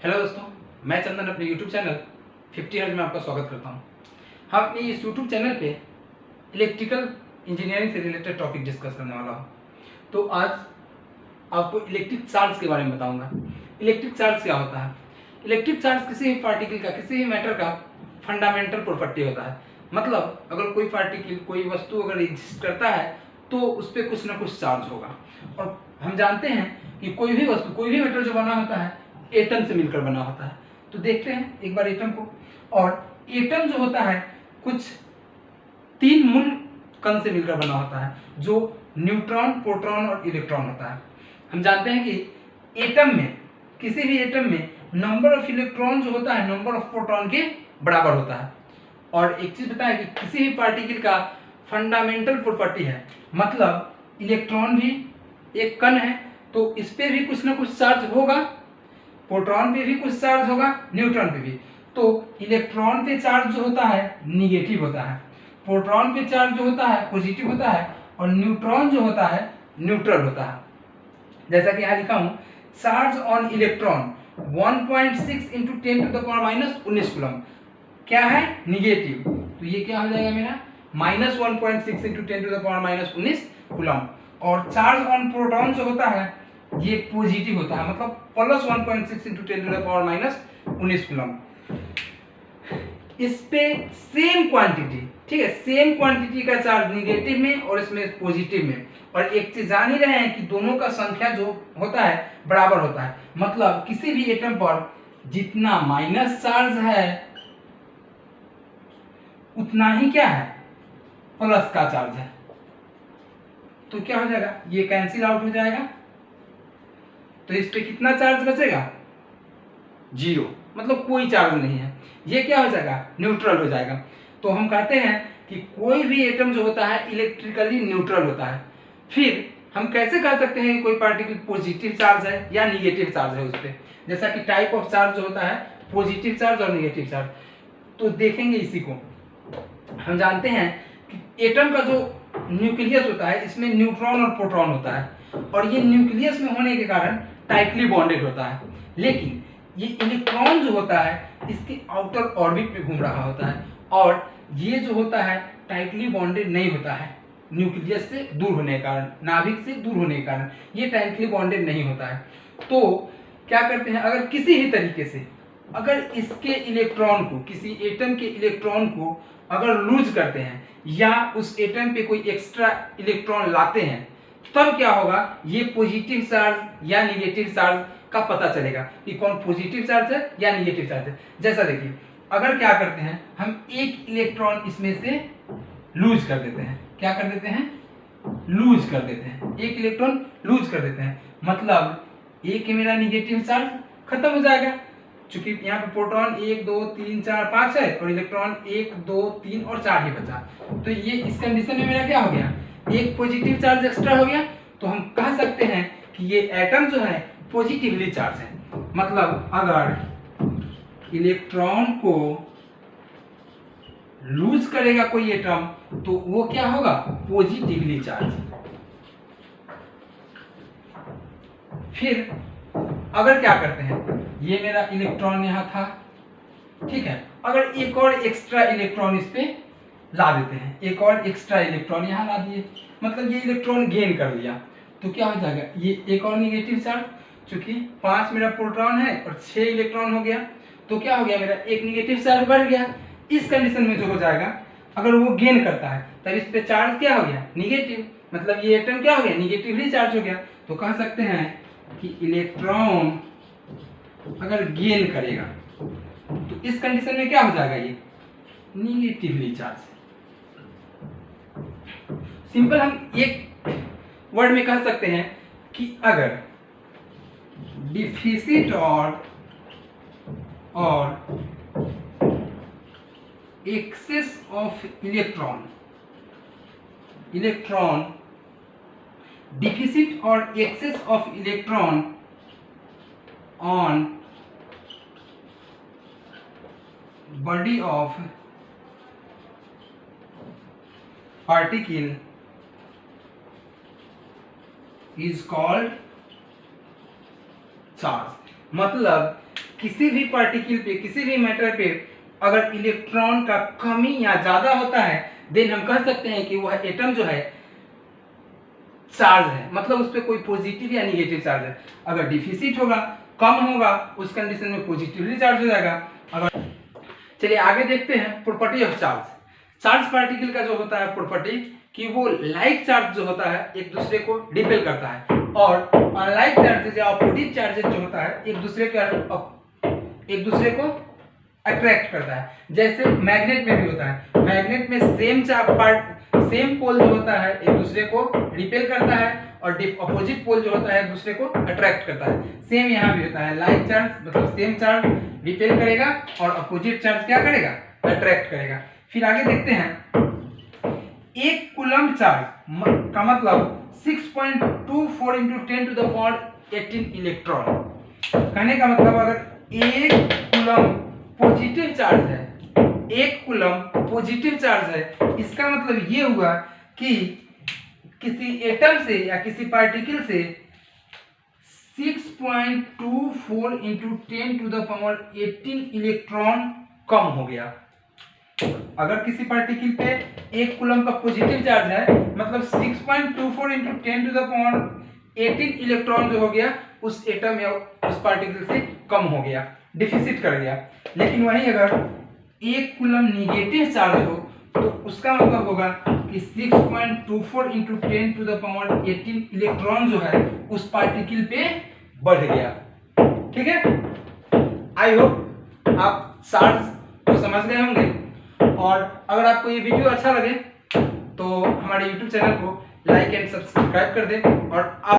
Hello दोस्तों, मैं चंदन अपने YouTube चैनल 50 हर्ट्ज में आपका स्वागत करता हूं। हम अपने इस YouTube चैनल पे इलेक्ट्रिकल इंजीनियरिंग से रिलेटेड टॉपिक डिस्कस करने वाला हूं। तो आज आपको इलेक्ट्रिक चार्ज के बारे में बताऊंगा। इलेक्ट्रिक चार्ज क्या होता है? इलेक्ट्रिक चार्ज किसी भी पार्टिकल का, किसी भी मैटर का फंडामेंटल प्रॉपर्टी होता है। मतलब अगर कोई पार्टिकल, कोई वस्तु अगर एग्जिस्ट करता है तो उस पर कुछ ना कुछ चार्ज होगा। और हम जानते हैं कि कोई भी वस्तु, कोई भी मैटर जो बना होता है एटम से मिलकर बना होता है। तो देखते हैं एक बार एटम को। और एटम जो होता है कुछ 3 मूल कण से मिलकर बना होता है, जो न्यूट्रॉन, प्रोटॉन और इलेक्ट्रॉन होता है। हम जानते हैं कि एटम में, किसी भी एटम में नंबर ऑफ इलेक्ट्रॉन जो होता है नंबर ऑफ प्रोटॉन के बराबर होता है। और एक चीज बताया कि किसी भी पार्टिकल का फंडामेंटल प्रॉपर्टी है, मतलब इलेक्ट्रॉन भी एक कण है तो इस पे भी कुछ ना कुछ चार्ज होगा, प्रोटॉन पे भी कुछ चार्ज होगा, न्यूट्रॉन पे भी। तो इलेक्ट्रॉन पे चार्ज जो होता है निगेटिव होता है, प्रोटॉन पे चार्ज जो होता है पॉजिटिव होता है, और न्यूट्रॉन जो होता है न्यूट्रल होता है। जैसा कि यहाँ लिखा हूँ, charge on electron 1.6 into 10⁻⁻19 coulomb क्या है? निगेटिव। तो ये क्या हो जाएगा मेरा? -1.6 इंटू 10⁻⁻19 कूलम। और चार्ज ऑन प्रोटॉन जो होता है ये पॉजिटिव होता है, मतलब +1.6 इंटू 10⁻⁻19 कूलम। इस पे सेम क्वांटिटी, ठीक है, सेम क्वांटिटी का चार्ज निगेटिव में और इसमें पॉजिटिव में। और एक चीज जान ही रहे हैं कि दोनों का संख्या जो होता है बराबर होता है। मतलब किसी भी एटम पर जितना माइनस चार्ज है उतना ही क्या है? प्लस का चार्ज है। तो क्या हो जाएगा? ये कैंसिल आउट हो जाएगा। तो इस पे कितना चार्ज बचेगा? 0, मतलब कोई चार्ज नहीं है। ये क्या हो जाएगा? न्यूट्रल हो जाएगा। तो हम कहते हैं कि कोई भी एटम जो होता है इलेक्ट्रिकली न्यूट्रल होता है। फिर हम कैसे कह सकते हैं कि कोई पार्टिकल पॉजिटिव चार्ज है या निगेटिव चार्ज है उस पर? जैसा कि टाइप ऑफ चार्ज जो होता है पॉजिटिव चार्ज और निगेटिव चार्ज, तो देखेंगे इसी को। हम जानते हैं कि एटम का जो न्यूक्लियस होता है इसमें न्यूट्रॉन और प्रोटॉन होता है, और ये न्यूक्लियस में होने के कारण टाइटली बॉन्डेड होता है। लेकिन ये इलेक्ट्रॉन जो होता है इसके आउटर ऑर्बिट पे घूम रहा होता है, और ये जो होता है टाइटली बॉन्डेड नहीं होता है न्यूक्लियस से दूर होने के कारण, नाभिक से दूर होने के कारण ये टाइटली बॉन्डेड नहीं होता है। तो क्या करते हैं, अगर किसी भी तरीके से अगर इसके इलेक्ट्रॉन को, किसी एटम के इलेक्ट्रॉन को अगर लूज करते हैं या उस एटम पे कोई एक्स्ट्रा इलेक्ट्रॉन लाते हैं, तब क्या होगा? ये पॉजिटिव चार्ज या निगेटिव चार्ज का पता चलेगा कि कौन पॉजिटिव चार्ज है या निगेटिव चार्ज है। जैसा देखिए, अगर क्या करते हैं हम एक इलेक्ट्रॉन इसमें से लूज कर देते हैं, क्या कर देते हैं? लूज कर देते हैं, एक इलेक्ट्रॉन लूज कर देते हैं, मतलब एक मेरा निगेटिव चार्ज खत्म हो जाएगा। चूंकि यहाँ पे प्रोटॉन 1 2 3 4 5 है और इलेक्ट्रॉन 1 2 3 और 4 ही बचा। तो ये इस कंडीशन में मेरा क्या हो गया? एक पॉजिटिव चार्ज एक्स्ट्रा हो गया। तो हम कह सकते हैं कि ये एटम जो है पॉजिटिवली चार्ज है। मतलब अगर इलेक्ट्रॉन को लूज करेगा कोई एटम तो वो क्या होगा? Positively charge. फिर अगर क्या करते हैं, ये मेरा इलेक्ट्रॉन यहां था, ठीक है, अगर एक और एक्स्ट्रा इलेक्ट्रॉन इस पे ला देते हैं, एक और एक्स्ट्रा इलेक्ट्रॉन यहां ला दिए, मतलब ये इलेक्ट्रॉन गेन कर लिया, तो क्या हो जाएगा? ये एक और निगेटिव चार्ज, चूंकि 5 मेरा प्रोटॉन है और 6 इलेक्ट्रॉन हो गया, तो क्या हो गया? मेरा एक निगेटिव चार्ज बढ़ गया। इस कंडीशन में जो हो जाएगा, अगर वो गेन करता है तब इस पे चार्ज क्या हो गया? निगेटिव, मतलब ये एटम क्या हो गया? निगेटिवली चार्ज हो गया। तो कह सकते हैं कि इलेक्ट्रॉन अगर गेन करेगा तो इस कंडीशन में क्या हो जाएगा? ये निगेटिवली चार्ज। सिंपल हम एक वर्ड में कह सकते हैं कि अगर डिफिसिट और एक्सेस ऑफ इलेक्ट्रॉन डिफिसिट और excess of electron on body of particle is called charge. मतलब किसी भी पार्टिकल पे, किसी भी मैटर पे अगर इलेक्ट्रॉन का कमी या ज्यादा होता है देन हम कह सकते हैं कि वह एटम जो है चार्ज है, मतलब उस पर कोई पॉजिटिव या निगेटिव चार्ज है। अगर डिफिसिट होगा, कम होगा, उस कंडीशन में पॉजिटिवली चार्ज हो जाएगा। अगर चलिए आगे देखते हैं property of charge. Charge particle का जो होता है प्रॉपर्टी कि वो लाइक चार्ज जो होता है एक दूसरे को रिपेल करता है, और अनलाइक चार्जेस या अपोजिट चार्जेस जो होता है एक दूसरे को अट्रैक्ट करता है। जैसे मैग्नेट में भी होता है, मैग्नेट में सेम पोल जो होता है एक दूसरे को रिपेल करता है और अपोजिट पोल जो होता है एक दूसरे को अट्रैक्ट करता है। सेम यहाँ भी होता है, लाइक चार्ज मतलब सेम चार्ज रिपेल करेगा और अपोजिट चार्ज क्या करेगा, अट्रैक्ट करेगा। फिर आगे देखते हैं, एक कूलम चार्ज का मतलब 6.24 into 10 to the power 18 electron. कहने का मतलब अगर एक कूलम पॉजिटिव चार्ज है, एक कूलम पॉजिटिव चार्ज है, इसका मतलब ये हुआ कि किसी एटम से या किसी पार्टिकल से 6.24 into 10 to the power 18 electron कम हो गया। अगर किसी पार्टिकल पे एक कूलम का पॉजिटिव चार्ज है मतलब 6.24 into 10 to the power 18 electron जो हो गया उस एटम या उस पार्टिकल से कम हो गया, डिफिसिट कर गया। लेकिन वहीं अगर एक कूलम निगेटिव चार्ज हो तो उसका मतलब होगा कि 6.24 into 10 to the power 18 electron जो है उस पार्टिकल पे बढ़ गया। ठीक है, आई होप आप चार्ज को समझ गए होंगे। और अगर आपको ये वीडियो अच्छा लगे तो हमारे YouTube चैनल को लाइक एंड सब्सक्राइब कर दें और आप